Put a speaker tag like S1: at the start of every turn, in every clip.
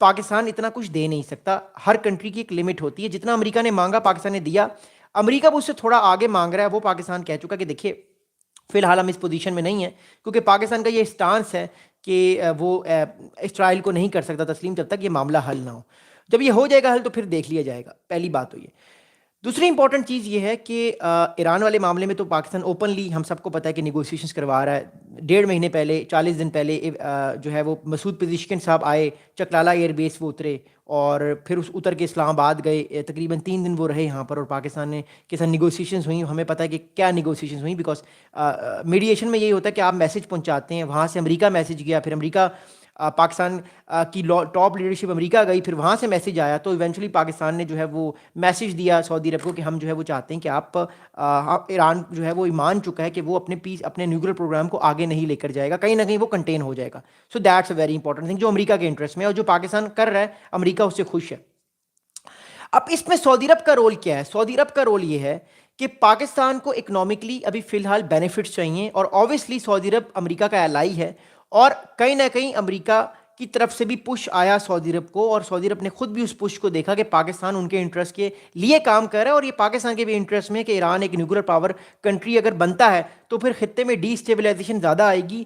S1: پاکستان اتنا کچھ دے نہیں سکتا. ہر کنٹری کی ایک لمٹ ہوتی ہے. جتنا امریکہ نے مانگا پاکستان نے دیا. امریکہ بھی اس سے تھوڑا آگے مانگ رہا ہے. وہ پاکستان کہہ چکا کہ دیکھیے فی الحال ہم اس پوزیشن میں نہیں ہیں, کیونکہ پاکستان کا یہ اسٹانس ہے کہ وہ اسرائیل کو نہیں کر سکتا تسلیم جب تک یہ معاملہ حل نہ ہو. جب یہ ہو جائے گا حل تو پھر دیکھ لیا جائے گا. پہلی بات تو یہ. دوسری امپورٹنٹ چیز یہ ہے کہ ایران والے معاملے میں تو پاکستان اوپنلی ہم سب کو پتہ ہے کہ نیگوسیشنز کروا رہا ہے. 1.5 مہینے پہلے 40 دن پہلے جو ہے وہ مسعود پزیشکن صاحب آئے چکلالہ ایئر بیس, وہ اترے اور پھر اس اتر کے اسلام آباد گئے. تقریباً 3 دن وہ رہے یہاں پر, اور پاکستان نے کے ساتھ نیگوسیشنز ہوئیں. ہمیں پتہ ہے کہ کیا نیگوسیشنز ہوئیں, بیکاز میڈیشن میں یہی ہوتا ہے کہ آپ میسج پہنچاتے ہیں, وہاں سے امریکہ میسج گیا, پھر امریکہ پاکستان کی ٹاپ لیڈرشپ امریکہ گئی, پھر وہاں سے میسج آیا, تو ایونچولی پاکستان نے جو ہے وہ میسج دیا سعودی عرب کو کہ ہم جو ہے وہ چاہتے ہیں کہ آپ ایران جو ہے وہ مان چکا ہے کہ وہ اپنے نیوکلیر پروگرام کو آگے نہیں لے کر جائے گا, کہیں نہ کہیں وہ کنٹین ہو جائے گا. So that's a very important thing جو امریکہ کے انٹرسٹ میں ہے, اور جو پاکستان کر رہا ہے امریکہ اس سے خوش ہے. اب اس میں سعودی عرب کا رول کیا ہے؟ سعودی عرب کا رول یہ ہے کہ پاکستان کو اکنامکلی ابھی فی الحال بینیفٹس چاہیے, اور اوبویسلی سعودی عرب امریکہ کا ایلائی ہے, اور کہیں نہ کہیں امریکہ کی طرف سے بھی پش آیا سعودی عرب کو, اور سعودی عرب نے خود بھی اس پش کو دیکھا کہ پاکستان ان کے انٹرسٹ کے لیے کام کر رہا ہے, اور یہ پاکستان کے بھی انٹرسٹ میں کہ ایران ایک نیوکلیر پاور کنٹری اگر بنتا ہے تو پھر خطے میں ڈی اسٹیبلائزیشن زیادہ آئے گی.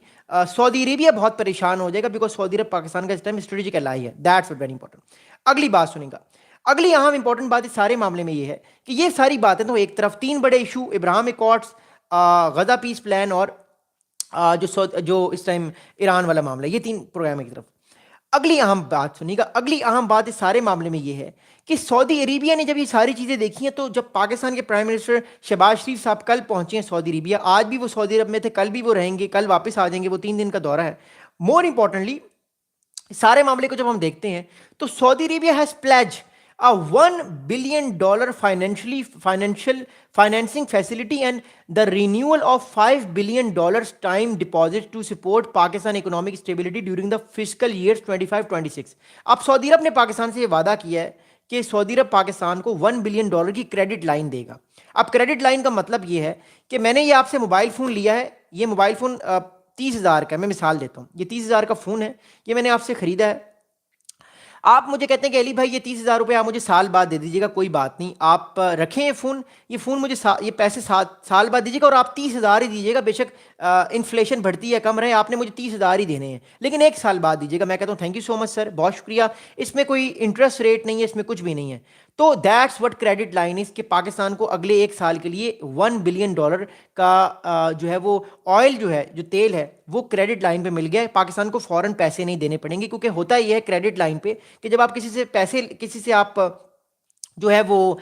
S1: سعودی عربیہ بہت پریشان ہو جائے گا, بیکاز سعودی عرب پاکستان کا اس ٹائم اسٹریٹجک ایلائی ہے. That's very important. اگلی بات سنیں گا. اگلی اہم امپورٹنٹ بات اس سارے معاملے میں یہ ہے کہ یہ ساری باتیں تو ایک طرف 3 بڑے issue, Abraham Accords, Gaza peace plan, اور جو اس ٹائم ایران والا معاملہ, یہ 3 پروگرام کی طرف. اگلی اہم بات سنیے گا. اگلی اہم بات اس سارے معاملے میں یہ ہے کہ سعودی عربیہ نے جب یہ ساری چیزیں دیکھی ہیں, تو جب پاکستان کے پرائم منسٹر شہباز شریف صاحب کل پہنچے ہیں سعودی عربیہ, آج بھی وہ سعودی عرب میں تھے, کل بھی وہ رہیں گے, کل واپس آ جائیں گے, وہ 3 دن کا دورہ ہے. مور امپورٹنٹلی سارے معاملے کو جب ہم دیکھتے ہیں تو Saudi Arabia has pledge $1 billion financing facility and the renewal of $5 billion time deposit to support Pakistan economic stability during the fiscal years 25-26. اب سعودی عرب نے پاکستان سے یہ وعدہ کیا ہے کہ سعودی عرب پاکستان کو $1 billion کی کریڈٹ لائن دے گا. اب کریڈٹ لائن کا مطلب یہ ہے کہ میں نے یہ آپ سے موبائل فون لیا ہے, یہ موبائل فون 30,000 کا ہے, میں مثال دیتا ہوں, یہ 30,000 کا فون ہے, یہ میں نے آپ سے خریدا ہے. آپ مجھے کہتے ہیں کہ علی بھائی یہ 30,000 روپے آپ مجھے سال بعد دے دیجیے گا, کوئی بات نہیں, آپ رکھیں یہ فون مجھے یہ پیسے سال بعد دیجیے گا, اور آپ 30,000 ہی دیجیے گا, بے شک انفلیشن بڑھتی ہے کم رہے, آپ نے مجھے 30,000 ہی دینے ہیں, لیکن 1 سال بعد دیجیے گا. میں کہتا ہوں تھینک یو سو مچ سر, بہت شکریہ. اس میں کوئی انٹرسٹ ریٹ نہیں ہے, اس میں کچھ بھی نہیں ہے. تو that's what credit line is, کہ پاکستان کو اگلے 1 سال کے لیے $1 billion کا جو ہے وہ آئل جو ہے, جو تیل ہے, وہ کریڈٹ لائن پہ مل گیا ہے. پاکستان کو فوراً پیسے نہیں دینے پڑیں گے, کیونکہ ہوتا یہ ہے کریڈٹ لائن پہ کہ جب آپ کسی سے آپ جو ہے وہ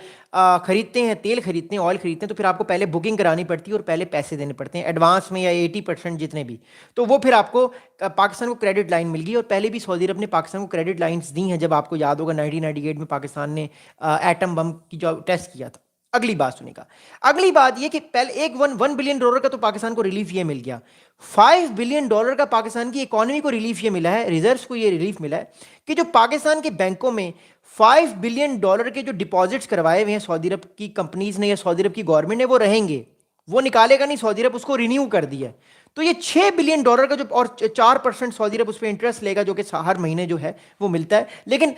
S1: خریدتے ہیں, تیل خریدتے ہیں, آئل خریدتے ہیں, تو پھر آپ کو پہلے بکنگ کرانی پڑتی ہے اور پہلے پیسے دینے پڑتے ہیں ایڈوانس میں, یا 80% جتنے بھی. تو وہ پھر آپ کو پاکستان کو کریڈٹ لائن مل گئی, اور پہلے بھی سعودی عرب نے پاکستان کو کریڈٹ لائنز دی ہیں. جب آپ کو یاد ہوگا 1998 میں پاکستان نے ایٹم بم کی جو ٹیسٹ کیا تھا. اگلی بات سنیں گا. اگلی بات یہ کہ پہلے ایک $1 بلین کا تو پاکستان کو ریلیف یہ مل گیا, $5 بلین کا پاکستان کی اکانومی کو ریلیف یہ ملا ہے, ریزروز کو یہ ریلیف ملا ہے کہ جو پاکستان کے بینکوں میں $5 بلین کے جو ڈپازٹس کروائے ہوئے ہیں سعودی عرب کی کمپنیز نے یا سعودی عرب کی گورنمنٹ نے, وہ رہیں گے, وہ نکالے گا نہیں, سعودی عرب اس کو رینیو کر دیا ہے. تو یہ $6 بلین کا جو, اور 4% سعودی عرب اس پہ انٹرسٹ لے گا, جو کہ ہر مہینے جو ہے وہ ملتا ہے. لیکن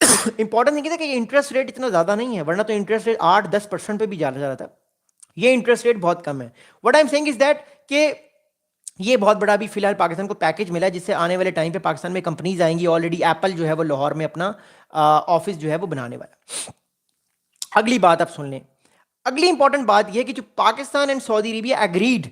S1: امپورٹنٹ نہیں ہے کہ یہ انٹرسٹ ریٹ اتنا زیادہ نہیں ہے, ورنہ تو انٹرسٹ ریٹ 8-10% پہ بھی جا رہا تھا. یہ انٹرسٹ ریٹ بہت کم ہے. What I am seeing is that کہ یہ بہت بڑا بھی فی الحال پاکستان کو پیکج ملا ہے, جس سے آنے والے ٹائم پہ پاکستان میں کمپنیز آئیں گی. آلریڈی ایپل جو ہے وہ لاہور میں اپنا آفس جو ہے وہ بنانے والا. اگلی بات آپ سن لیں. اگلی امپورٹنٹ بات یہ ہے کہ جو Pakistan and Saudi Arabia agreed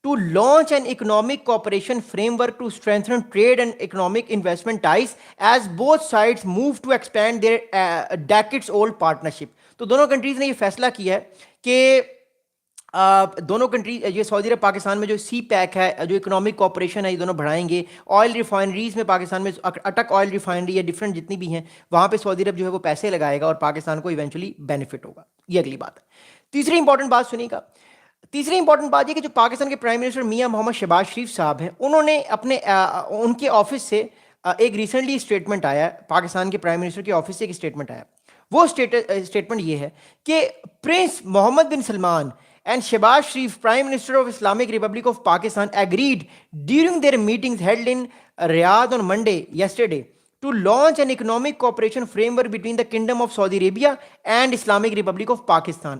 S1: to launch an economic cooperation framework to strengthen trade and economic investment ties as both sides move to expand their decades old partnership. تو دونوں کنٹریز نے یہ فیصلہ کیا ہے کہ دونوں کنٹری, یہ سعودی عرب پاکستان میں جو سی پیک ہے, جو اکنامک کوپریشن ہے, یہ دونوں بڑھائیں گے. آئل ریفائنریز میں پاکستان میں اٹک آئل ریفائنری یا ڈفرینٹ جتنی بھی ہیں, وہاں پہ سعودی عرب جو ہے وہ پیسے لگائے گا, اور پاکستان کو ایونچولی بینیفٹ ہوگا. یہ اگلی بات ہے. تیسری امپورٹنٹ بات سنیے گا. تیسری امپورٹنٹ بات یہ کہ جو پاکستان کے پرائم منسٹر میاں محمد شہباز شریف صاحب ہیں, انہوں نے ان کے آفس سے ایک ریسنٹلی اسٹیٹمنٹ آیا ہے, پاکستان کے پرائم منسٹر کے آفس سے ایک اسٹیٹمنٹ آیا. وہ اسٹیٹمنٹ یہ ہے کہ prince Mohammed bin Salman and Shehbaz Sharif, Prime Minister of Islamic Republic of Pakistan, agreed during their meetings held in Riyadh on Monday, yesterday, to launch an economic cooperation framework between the Kingdom of Saudi Arabia and Islamic Republic of Pakistan.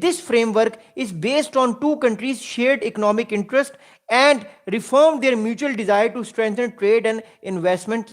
S1: this framework is based on two countries' shared economic interest and reaffirmed their mutual desire to strengthen trade and investment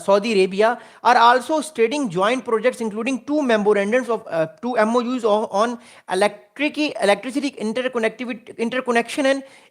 S1: Saudi Arabia are also studying joint projects including two memorandums of two MOUs on electricity interconnection and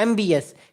S1: MBS,